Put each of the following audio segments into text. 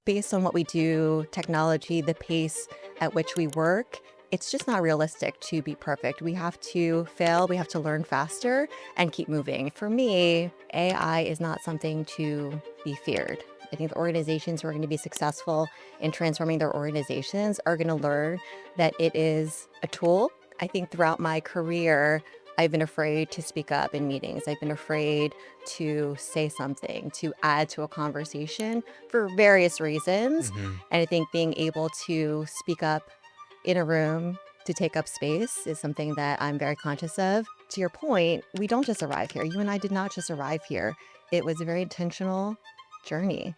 Based on what we do, technology, the pace at which we work, it's just not realistic to be perfect. We have to fail, we have to learn faster and keep moving. For me, AI is not something to be feared. I think the organizations who are going to be successful in transforming their organizations are going to learn that it is a tool. I think throughout my career, I've been afraid to speak up in meetings. I've been afraid to say something, to add to a conversation for various reasons. Mhm. And I think being able to speak up in a room to take up space is something that I'm very conscious of. To your point, we don't just arrive here. You and I did not just arrive here. It was a very intentional journey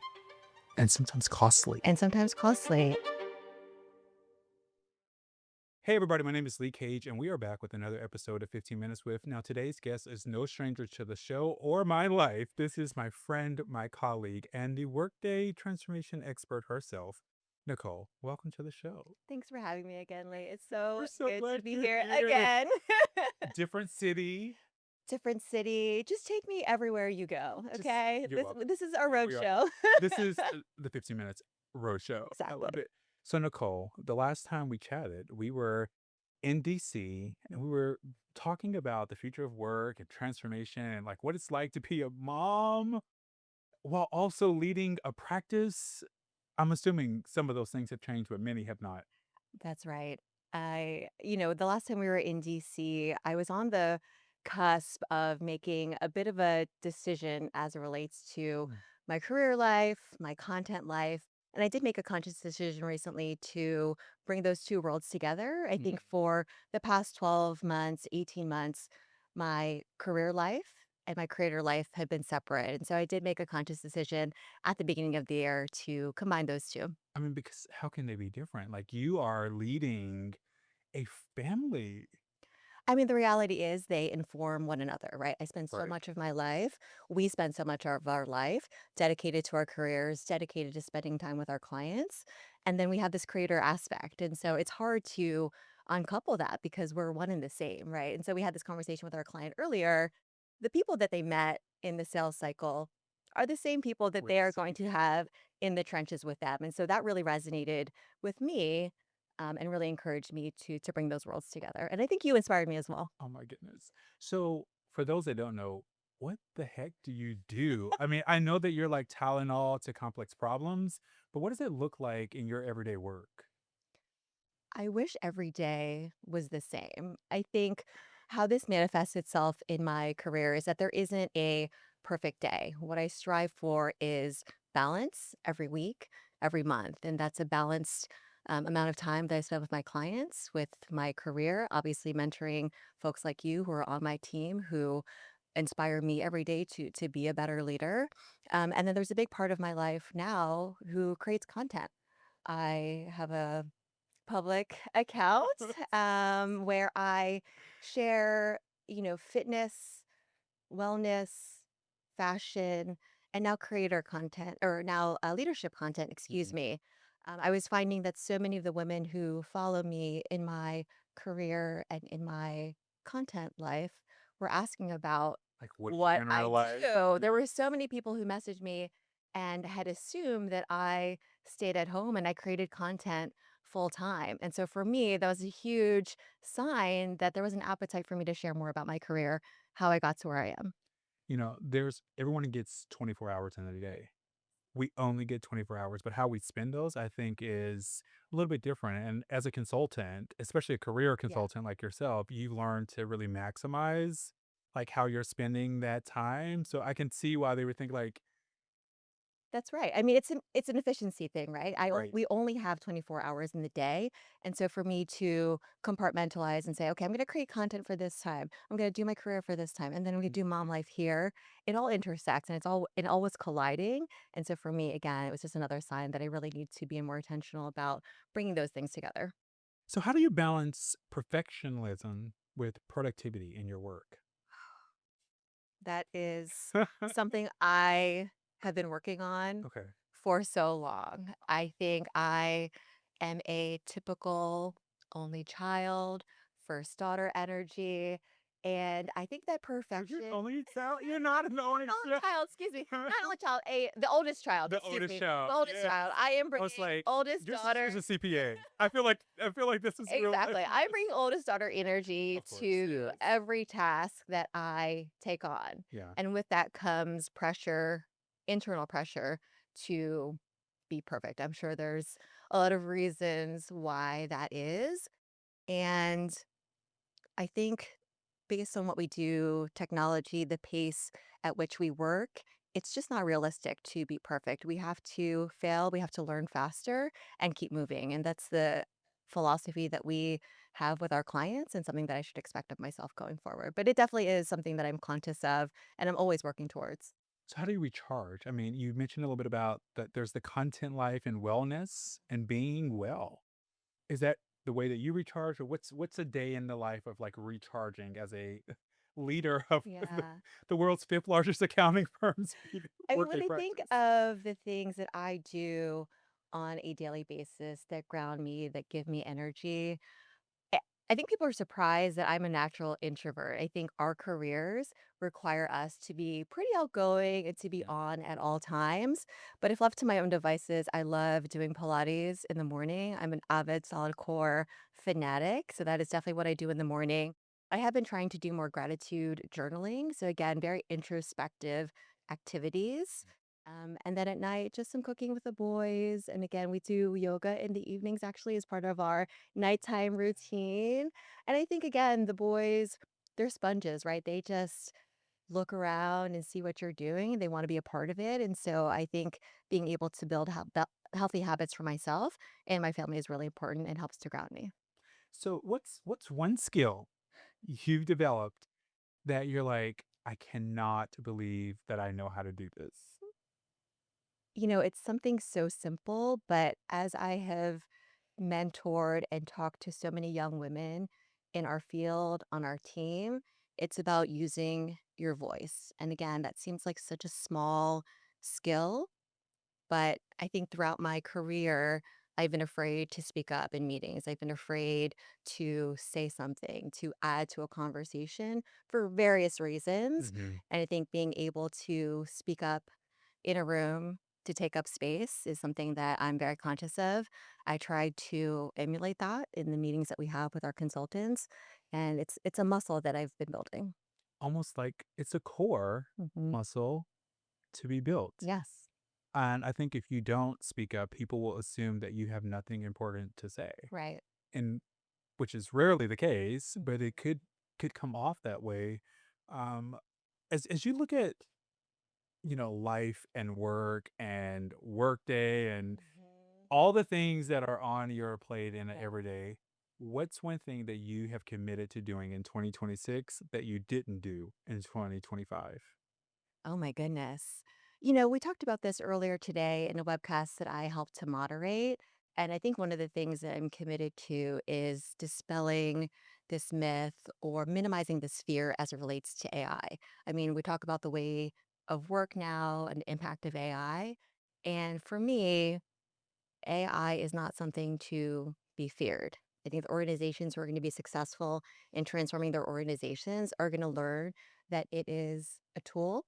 And sometimes costly. and sometimes costly. Hey, everybody, my name is Lee Cage, and we are back with another episode of 15 Minutes with. Now, today's guest is no stranger to the show or my life. This is my friend, my colleague, and the Workday transformation expert herself, Nicole. Welcome to the show. Thanks for having me again, Lee. It's so We're so good to glad be you're here here. again. Different city. Different city. Just take me everywhere you go, Just, okay? you're welcome. This is our road We are. show. This is the 15 Minutes Roadshow. I Exactly. love it. So, Nicole, the last time we chatted, we were in DC and we were talking about the future of work and transformation and like what it's like to be a mom while also leading a practice. I'm assuming some of those things have changed, but many have not. That's right. The last time we were in DC, I was on the cusp of making a bit of a decision as it relates to Mm, my career life, my content life. And I did make a conscious decision recently to bring those two worlds together. I think mhm. for the past 12 months, 18 months, my career life and my creator life had been separate. And so I did make a conscious decision at the beginning of the year to combine those two. I mean, because how can they be different? Like you are leading a family. I mean, the reality is they inform one another, right? I spend so Right. much of my life, we spend so much of our life dedicated to our careers, dedicated to spending time with our clients. And then we have this creator aspect. And so it's hard to uncouple that because we're one and the same, right? And so we had this conversation with our client earlier. The people that they met in the sales cycle are the same people that With they the are going same. to have in the trenches with them. And so that really resonated with me and really encouraged me to bring those worlds together. And I think you inspired me as well. Oh my goodness. So, for those that don't know, what the heck do you do? I mean, I know that you're like Tylenol to complex problems, but what does it look like in your everyday work? I wish every day was the same. I think how this manifests itself in my career is that there isn't a perfect day. What I strive for is balance every week, every month. And that's a balanced amount of time that I spend with my clients, with my career, obviously mentoring folks like you who are on my team who inspire me every day to be a better leader. And then there's a big part of my life now who creates content. I have a public account, where I share, fitness, wellness, fashion, and now creator content or now leadership content, excuse Mhm. me. I was finding that so many of the women who follow me in my career and in my content life were asking about Like what do you do what in I real life? do. There Yeah. were so many people who messaged me and had assumed that I stayed at home and I created content full time. And so for me, that was a huge sign that there was an appetite for me to share more about my career, how I got to where I am. There's everyone gets 24 hours in a day. We only get 24 hours, but how we spend those, I think, is a little bit different. And as a consultant, especially a career Yeah. consultant like yourself, you learn to really maximize like how you're spending that time. So I can see why they would think like, That's right. I mean, it's an efficiency thing, right? right. We only have 24 hours in the day, and so for me to compartmentalize and say, okay, I'm going to create content for this time. I'm going to do my career for this time, and then I'm going to do mom life here. It all intersects, and it all was colliding. And so for me, again, it was just another sign that I really need to be more intentional about bringing those things together. So how do you balance perfectionism with productivity in your work? That is something I have been working on Okay. for so long. I think I am a typical only child, first daughter energy. And I think that You're your perfection only child? You're not an only not only child, excuse me, child. not only child, the oldest child, The excuse oldest me, child, the oldest yes. child. I am I was bringing like, oldest your daughter sister's a CPA. I feel like this is real life exactly. for I us. bring oldest daughter energy Of course, to yes. every task that I take on. Yeah. And with that comes pressure, internal pressure to be perfect. I'm sure there's a lot of reasons why that is. And I think based on what we do, technology, the pace at which we work, it's just not realistic to be perfect. We have to fail, we have to learn faster and keep moving. And that's the philosophy that we have with our clients and something that I should expect of myself going forward. But it definitely is something that I'm conscious of and I'm always working towards. So how do you recharge? I mean, you mentioned a little bit about that there's the content life and wellness and being well. Is that the way that you recharge, or what's a day in the life of like recharging as a leader of Yeah. the world's fifth largest accounting firm's I mean, when workday I think practice? of the things that I do on a daily basis that ground me, that give me energy, I I think people are surprised that I'm a natural introvert. I think our careers require us to be pretty outgoing and to be Yeah. on at all times. But if left to my own devices, I love doing Pilates in the morning. I'm an avid solid core fanatic. So that is definitely what I do in the morning. I have been trying to do more gratitude journaling. So, again, very introspective activities. And then at night, just some cooking with the boys. And again, we do yoga in the evenings, actually, as part of our nighttime routine. And I think again, the boys, they're sponges, right? They just look around and see what you're doing and they want to be a part of it. And so I think being able to build healthy habits for myself and my family is really important and helps to ground me. So what's one skill you've developed that you're like, I cannot believe that I know how to do this? It's something so simple, but as I have mentored and talked to so many young women in our field, on our team, it's about using your voice. And again, that seems like such a small skill, but I think throughout my career, I've been afraid to speak up in meetings. I've been afraid to say something, to add to a conversation for various reasons. Mhm. And I think being able to speak up in a room to take up space is something that I'm very conscious of. I try to emulate that in the meetings that we have with our consultants, and it's a muscle that I've been building. Almost like it's a core Mhm. muscle to be built. Yes, And I think if you don't speak up, people will assume that you have nothing important to say. right. And which is rarely the case, but it Mhm. could come off that way. Um, as you look at, life and work and workday and Mhm. all the things that are on your plate in a Yeah. everyday, what's one thing that you have committed to doing in 2026 that you didn't do in 2025? Oh my goodness. We talked about this earlier today in a webcast that I helped to moderate. And I think one of the things that I'm committed to is dispelling this myth or minimizing this fear as it relates to AI. I mean, we talk about the way of work now and the impact of AI. And for me, AI is not something to be feared. I think the organizations who are going to be successful in transforming their organizations are going to learn that it is a tool.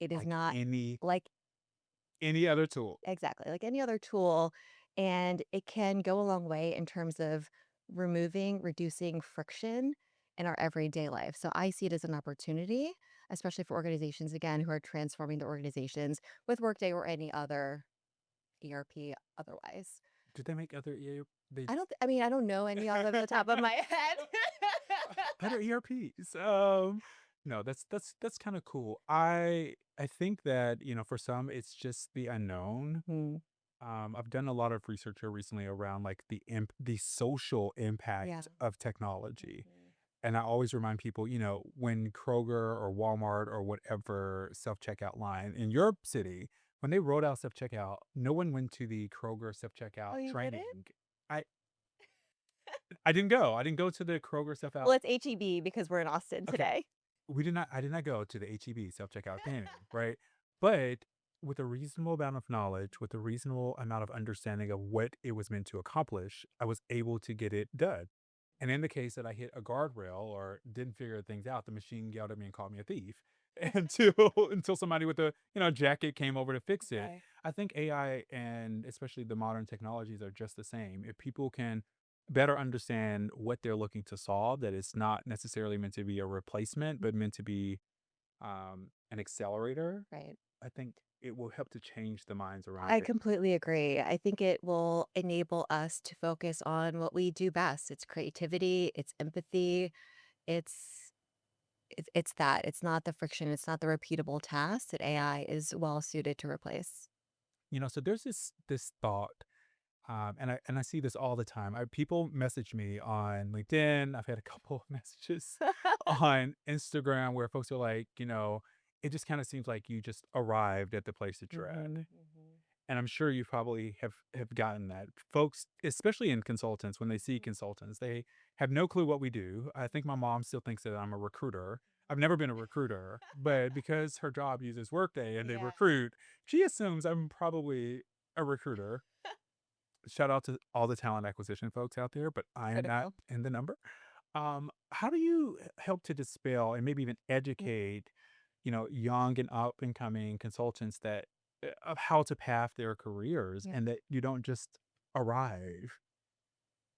It is Like not any like any other tool. exactly, like any other tool, and it can go a long way in terms of reducing friction in our everyday life. So I see it as an opportunity, especially for organizations, again, who are transforming their organizations with Workday or any other ERP otherwise. Did they make other they I mean, I don't know any off of the top of my head. better ERPs. No, that's kind of cool. I think that, for some it's just the unknown. Mhm. I've done a lot of research here recently around like the social Yeah. impact of technology. Mhm. And I always remind people, when Kroger or Walmart or whatever self-checkout line in your city, when they rolled out self-checkout, no one went to the Kroger self-checkout Oh, you didn't? training. I I didn't go. I didn't go to the Kroger self-out. Well, it's HEB because we're in Austin Okay. today. I did not go to the HEB self-checkout training, right? But with a reasonable amount of knowledge, with a reasonable amount of understanding of what it was meant to accomplish, I was able to get it done. And in the case that I hit a guardrail or didn't figure things out, the machine yelled at me and called me a thief until until somebody with a jacket came over to fix it. Right. I think AI and especially the modern technologies are just the same. If people can better understand what they're looking to solve, that it's not necessarily meant to be a replacement, but meant to be an accelerator, Right. I think it will help to change the minds around I it. completely agree. I think it will enable us to focus on what we do best. It's creativity, it's empathy, it's it's that. It's not the friction, it's not the repeatable tasks that AI is well suited to replace. So there's this thought, and I see this all the time. People message me on LinkedIn. I've had a couple of messages on Instagram where folks are like, it just kind of seems like you just arrived at the place that you're at. Mhm, mhm, And I'm sure you probably have gotten that. Folks, especially in consultants, when they see mhm. consultants, they have no clue what we do. I think my mom still thinks that I'm a recruiter. I've never been a recruiter, but because her job uses Workday and they Yeah. recruit, she assumes I'm probably a recruiter. Shout out to all the talent acquisition folks out there, but I am not Critical. in the number. How do you help to dispel and maybe even Mm, educate, young and up and coming consultants that of how to path their careers yeah. and that you don't just arrive?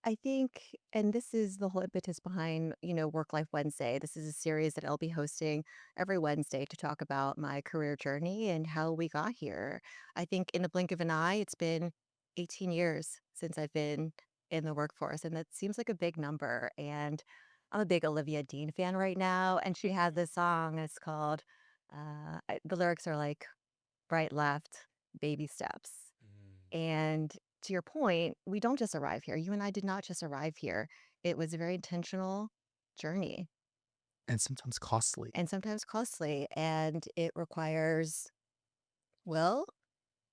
I think, and this is the whole impetus behind, Work Life Wednesday. This is a series that I'll be hosting every Wednesday to talk about my career journey and how we got here. I think in the blink of an eye, it's been 18 years since I've been in the workforce, and that seems like a big number. And I'm a big Olivia Dean fan right now, and she has this song. It's called, the lyrics are like, right, left, baby steps. Mm. And to your point, we don't just arrive here. You and I did not just arrive here. It was a very intentional journey And sometimes costly. and sometimes costly. And it requires will,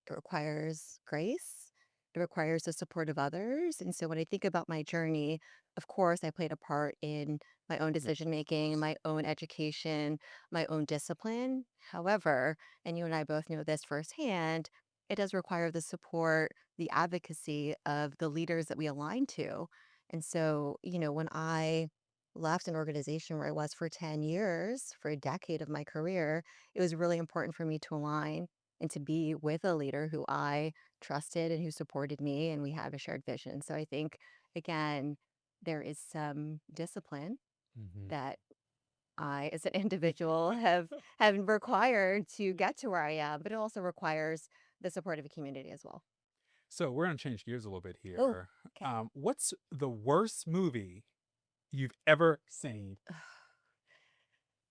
it requires grace. It requires the support of others. And so when I think about my journey, of course, I played a part in my own Yeah. decision making, my own education, my own discipline. However, and you and I both know this firsthand, it does require the support, the advocacy of the leaders that we align to. And so, when I left an organization where I was for 10 years, for a decade of my career, it was really important for me to align and to be with a leader who I trusted and who supported me, and we had a shared vision. So I think, again, there is some discipline Mhm. that I, as an individual, have required to get to where I am, but it also requires the support of a community as well. So we're gonna change gears a little bit Oh, here. okay. What's the worst movie you've ever seen?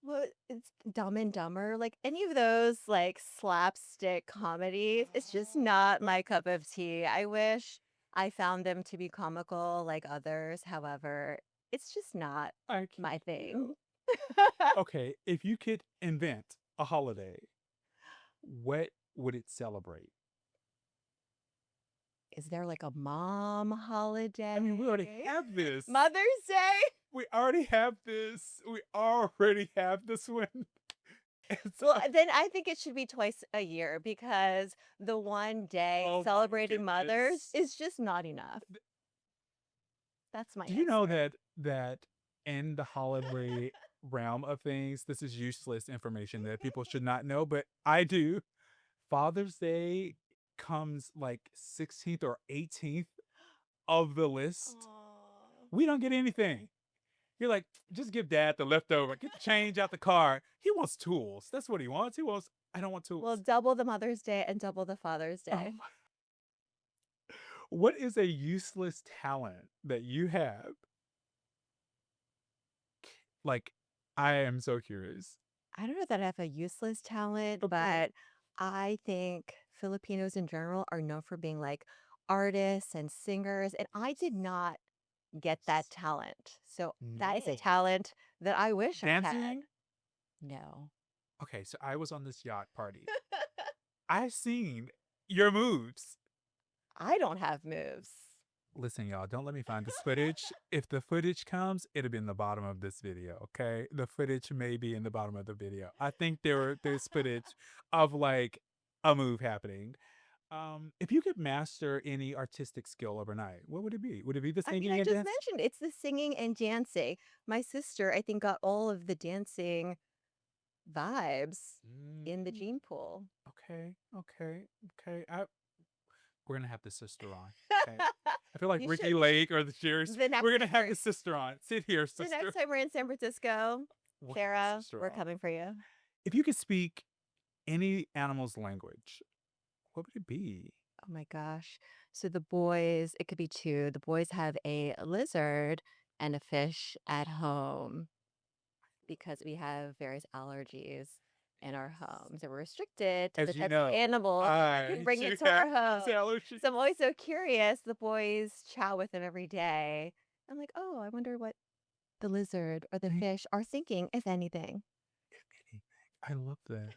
Well, it's Dumb and Dumber, like any of those like slapstick comedies, it's just not my cup of tea. I wish I found them to be comical like others. However, it's just not I my can't. thing. Okay, if you could invent a holiday, what would it celebrate? Is there like a mom I mean, we already holiday? have this. Mother's Day? We already have this. We already have this one. It's Well, then I think it should be twice a year because the one day oh my celebrating mothers goodness. is just not enough. That's my Do you know answer. that in the holiday realm of things, this is useless information that people should not know, but I do. Father's Day comes like 16th or 18th of the list. Aw. We don't get anything. You're like, just give dad the leftover. Get the change out the car. He wants tools. That's what he wants. He wants, I don't want Well, tools. double the Mother's Day and double the Father's Day. Um, what is a useless talent that you have? Like, I am so curious. I don't know that I have a useless talent, Okay. but I think Filipinos in general are known for being like artists and singers, and I did not get that talent. So that is a No. talent that I wish I had. Dancing? No. Okay, so I was on this yacht party. I've seen your moves. I don't have moves. Listen, y'all, don't let me find this footage. If the footage comes, it'll be in the bottom of this video, okay? The footage may be in the bottom of the video. I think there's footage of like a move happening. If you could master any artistic skill overnight, what would it be? Would it be the I mean, singing I and just dance? mentioned it's the singing and dancing. My sister, I think, got all of the dancing vibes in the Mm, gene pool. okay, okay, okay. We're gonna have the sister on. Okay. I feel like You Ricky should Lake or the Cheers. the next We're gonna have or the sister on. Sit here, the next sister. time we're in San Francisco, We'll have the Sarah, sister we're on. coming for you. If you could speak any animal's language, what would it be? Oh my gosh. So the boys, it could be 2. The boys have a lizard and a fish at home because we have various allergies in our homes, and we're restricted to the As you types of know, animals that can I bring do into have our these home. allergies. So I'm always so curious. The boys chow with them every day. I'm like, "Oh, I wonder what the lizard or the Think fish are thinking, if anything." if anything. I love that.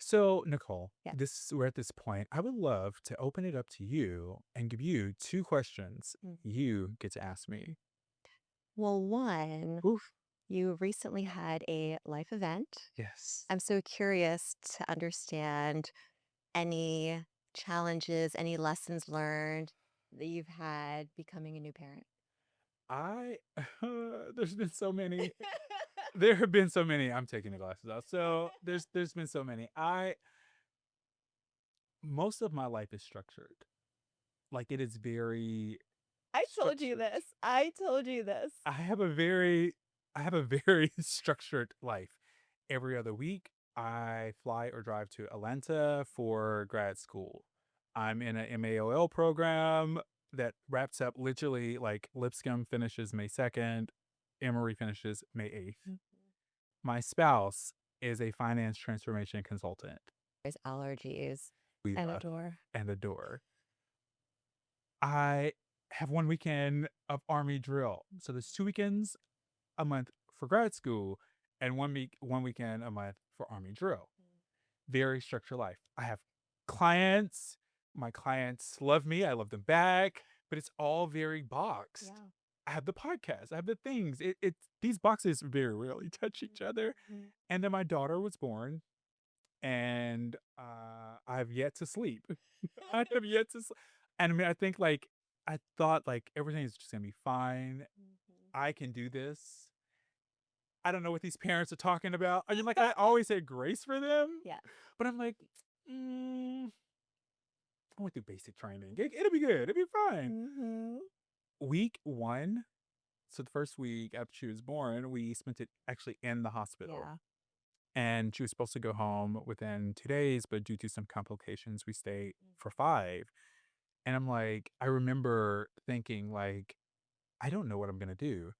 So, Nicole, Yeah. this we're at this point. I would love to open it up to you and give you two questions Mhm. you get to ask me. Well, one, Oof. you recently had a life event. Yes. I'm so curious to understand any challenges, any lessons learned that you've had becoming a new parent. I there's been so many. There have been so many. I'm taking the glasses off. So there's been so many. I Most of my life is structured. Like it is very I told you structured. this. I told you this. I have a very I have a very structured life. Every other week, I fly or drive to Atlanta for grad school. I'm in a MAOL program that wraps up literally like Lipscomb finishes May 2nd, Emory finishes May 8th. Mhm. My spouse is a finance transformation consultant. There's allergies We and a love door. and adore. I have one weekend of Army drill. So there's 2 weekends a month for grad school and one weekend a month for Army drill. Very structured life. I have clients. My clients love me. I love them back, but it's all very boxed. Yeah. I have the podcast. I have the things. These boxes very rarely touch each other. Mhm. And then my daughter was born, and I have yet to sleep. I have yet to. And I mean, I think like I thought like everything is just gonna be fine. Mhm. I can do this. I don't know what these parents are talking about. I mean, like I always had grace for them, Yeah. but I'm like, mm, I went through basic training. It'll be good. It'll be fine. Mhm. Week one, so the first week after she was born, we spent it actually in the hospital. Yeah. And she was supposed to go home within 2 days, but due to some complications, we stayed for Mhm. 5. And I'm like, I remember thinking, like, I don't know what I'm gonna do.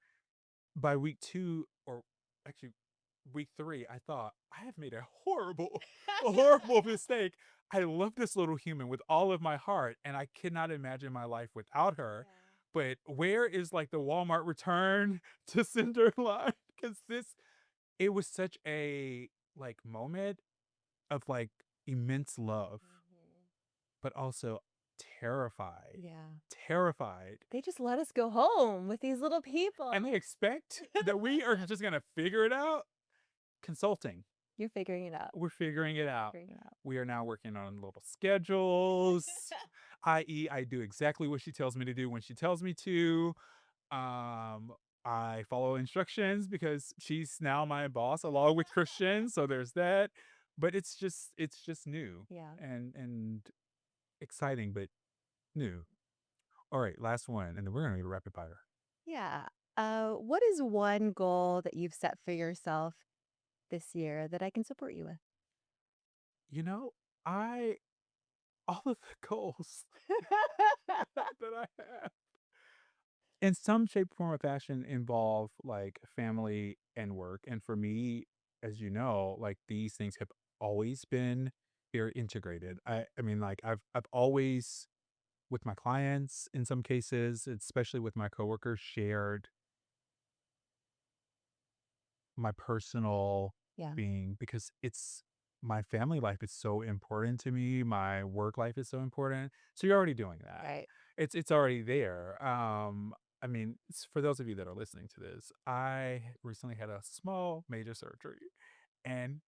By week 2, or actually week 3, I thought, I have made a horrible, a horrible mistake. I love this little human with all of my heart, and I cannot imagine my life without her. Yeah. But where is like the Walmart return to sender line? Because it was such a like moment of like immense love, Mhm. but also terrified, Yeah. terrified. They just let us go home with these little And people. they expect that we are just gonna figure it out. Consulting. You're figuring it out. We're figuring it out. Figuring it out. We are now working on little schedules, i.e., I do exactly what she tells me to do when she tells me to. Um, I follow instructions because she's now my boss along with Christian, so there's that. But it's just new Yeah. and exciting, but new. All right, last one, and then we're gonna get a rapid fire. Yeah. What is one goal that you've set for yourself this year that I can support you with? You know, I all of the goals that I have in some shape, form, or fashion involve like family and work. And for me, as you know, like these things have always been very integrated. I mean, like I've always with my clients in some cases, especially with my coworkers, shared my personal Yeah. being because it's my family life is so important to me. My work life is so important. So you're already doing that. Right. It's already there. I mean, for those of you that are listening to this, I recently had a small major surgery, and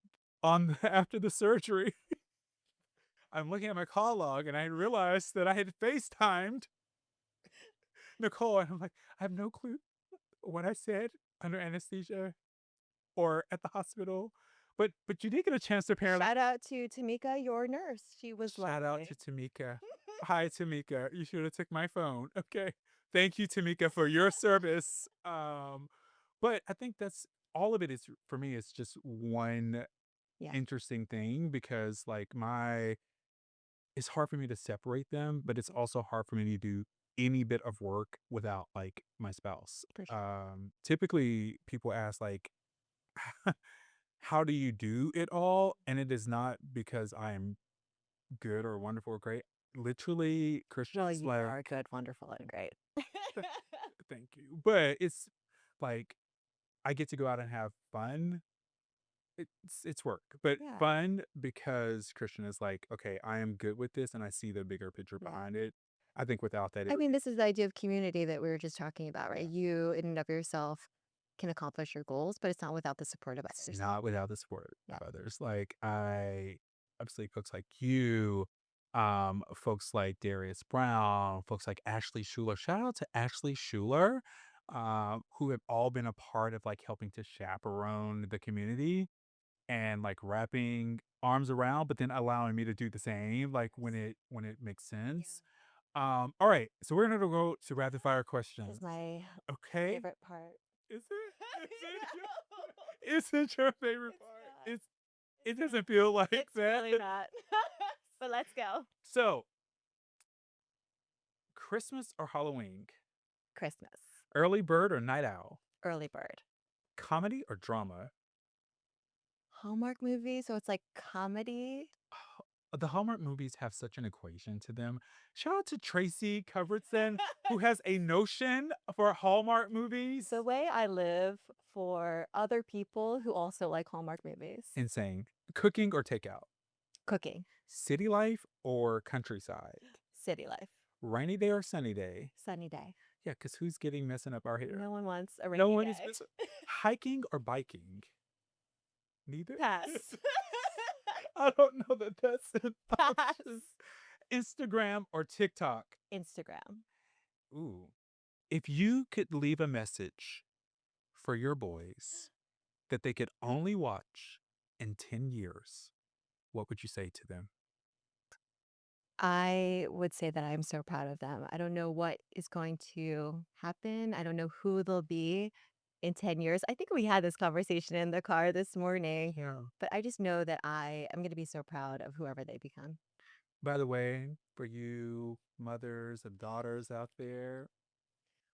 after the surgery, I'm looking at my call log and I realized that I had FaceTimed Nicole. And I'm like, I have no clue what I said under anesthesia or at the hospital. But you did get a chance to apparently. Shout out to Tamika, your nurse. She was Shout out lovely. to Tamika. Hi, Tamika. You should have took my phone. Okay. Thank you, Tamika, for your service. But I think that's all of it is for me. It's just one Yeah, interesting thing because like my it's hard for me to separate them, but it's also hard for me to do any bit of work without like my spouse. for sure. Typically people ask like how do you do it all? And it is not because I am good or wonderful or great. Literally, Well, Christian's you like, are good, wonderful, and great. "Th- thank you. But it's like I get to go out and have fun. It's work, but Yeah, fun because Christian is like, okay, I am good with this, and I see the bigger picture yeah. behind it. I think without that, it I would mean, this is the idea of community that we were just talking about, right? yeah, You, in and of yourself, can accomplish your goals, but it's not without the support of it's others. not without the support Yeah, of others. Like I obviously folks like you, folks like Darius Brown, folks like Ashley Schuler. Shout out to Ashley Schuler, who have all been a part of like helping to chaperone the community and like wrapping arms around, but then allowing me to do the same, like when it makes yeah. sense. All right, so we're gonna go to rapid fire This is questions. my Okay, favorite part. is it? No, Is it your favorite it's part? not. It It's not. doesn't feel like It's that. really not. But let's go. So, Christmas or Halloween? Christmas. Early bird or night owl? Early bird. Comedy or drama? Hallmark movie, so it's like comedy. The Hallmark movies have such an equation to them. Shout out to Tracy Culbertson, who has a notion for Hallmark movies. The way I live for other people who also like Hallmark movies. Insane. Cooking or takeout? Cooking. City life or countryside? City life. Rainy day or sunny day? Sunny day. Yeah, because who's getting messing up our hair? No one wants a No rainy one is day. messing. Hiking or biking? Neither. Pass. I don't know that that's an Pass. option. Instagram or TikTok? Instagram. Ooh. If you could leave a message for your boys that they could only watch in 10 years, what would you say to them? I would say that I'm so proud of them. I don't know what is going to happen. I don't know who they'll be in 10 years. I think we had this conversation in the car this morning, Yeah. but I just know that I am going to be so proud of whoever they become. By the way, for you mothers of daughters out there,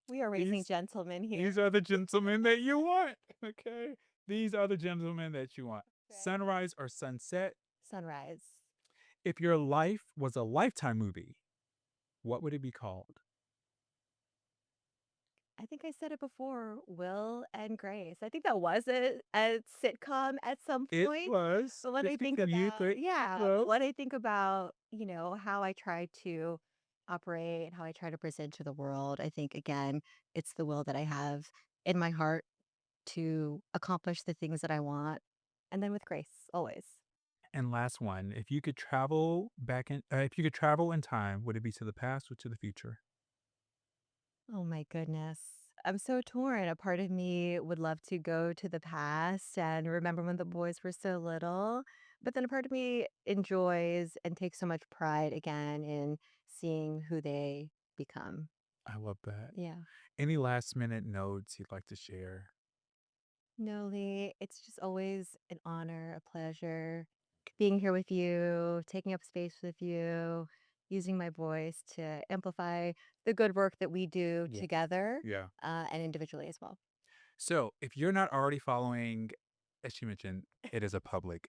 We are raising these gentlemen here. these are the gentlemen that you want. Okay. These are the gentlemen that you want. Right. Sunrise or sunset. Sunrise. If your life was a lifetime movie, what would it be called? I think I said it before, Will and Grace. I think that was a sitcom at some It point. was But when I just think continue about, to yeah, but close. when I think about, how I try to operate, how I try to present to the world, I think again, it's the will that I have in my heart to accomplish the things that I want. And then with grace, always. And last one, if you could travel back in, if you could travel in time, would it be to the past or to the future? Oh my goodness. I'm so torn. A part of me would love to go to the past and remember when the boys were so little. But then a part of me enjoys and takes so much pride again in seeing who they become. I love that. Yeah. Any last minute notes you'd like to share? No, Lee, it's just always an honor, a pleasure being here with you, taking up space with you, using my voice to amplify the good work that we do Yeah. together Yeah. and individually as well. So if you're not already following, as you mentioned, it is a public,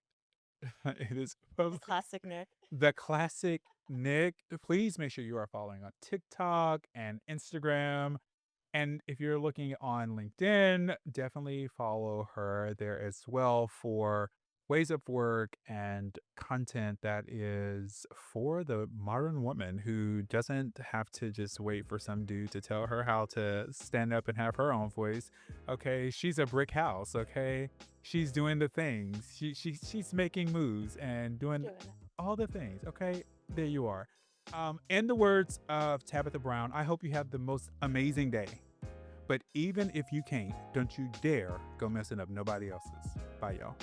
it is The public. classic Nick. The classic Nick, please make sure you are following on TikTok and Instagram. And if you're looking on LinkedIn, definitely follow her there as well for ways of work and content that is for the modern woman who doesn't have to just wait for some dude to tell her how to stand up and have her own voice. Okay, she's a brick house, okay? She's doing the things. She's making moves and doing Doing it. all the things. Okay, there you are. In the words of Tabitha Brown, I hope you have the most amazing day. But even if you can't, don't you dare go messing up nobody else's. Bye, y'all.